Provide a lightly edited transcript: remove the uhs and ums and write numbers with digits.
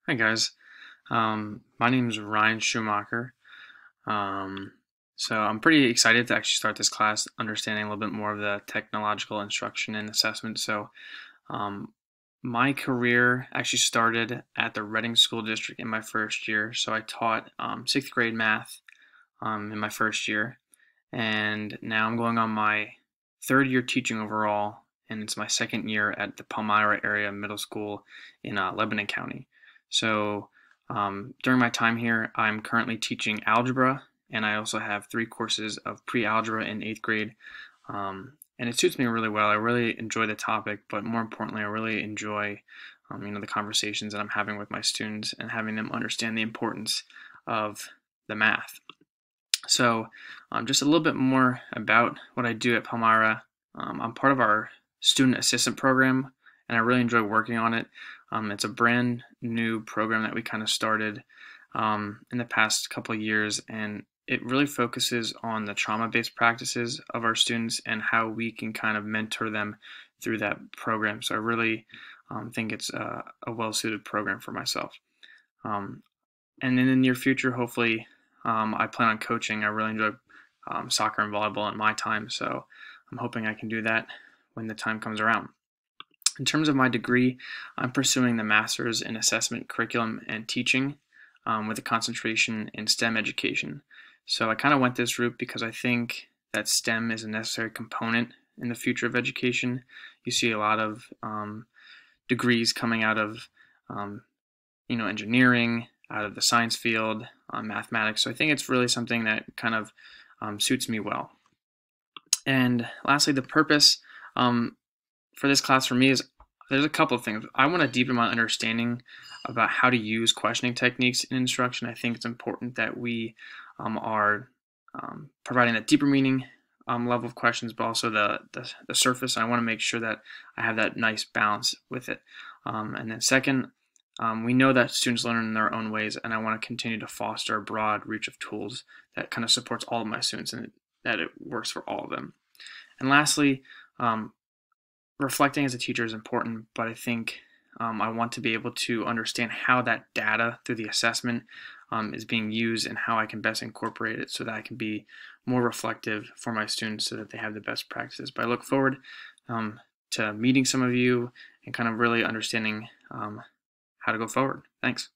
Hi guys, my name is Ryan Schumacher. Um, so I'm pretty excited to actually start this class, understanding a little bit more of the technological instruction and assessment. Um, my career actually started at the Reading School District in my first year. So I taught sixth grade math in my first year, and now I'm going on my third year teaching overall, and it's my second year at the Palmyra area middle school in Lebanon County. During my time here, I'm currently teaching algebra, and I also have 3 courses of pre-algebra in 8th grade. And it suits me really well. I really enjoy the topic, but more importantly, I really enjoy, the conversations that I'm having with my students and having them understand the importance of the math. Just a little bit more about what I do at Palmyra. I'm part of our student assistant program, and I really enjoy working on it. It's a brand new program that we kind of started in the past couple of years, and it really focuses on the trauma-based practices of our students and how we can kind of mentor them through that program. So I really think it's a well-suited program for myself. Um, and in the near future, hopefully, I plan on coaching. I really enjoy soccer and volleyball in my time, so I'm hoping I can do that when the time comes around. In terms of my degree, I'm pursuing the Master's in Assessment, Curriculum, and Teaching with a concentration in STEM education. So I kind of went this route because I think that STEM is a necessary component in the future of education. You see a lot of degrees coming out of engineering, out of the science field, mathematics. So I think it's really something that kind of suits me well. And lastly, the purpose for this class for me is there's a couple of things. I want to deepen my understanding about how to use questioning techniques in instruction. I think it's important that we are providing that deeper meaning level of questions, but also the surface. I want to make sure that I have that nice balance with it. And then second, we know that students learn in their own ways, and I want to continue to foster a broad reach of tools that kind of supports all of my students and that it works for all of them. And lastly, reflecting as a teacher is important, but I think I want to be able to understand how that data through the assessment is being used and how I can best incorporate it so that I can be more reflective for my students so that they have the best practices. But I look forward to meeting some of you and kind of really understanding how to go forward. Thanks.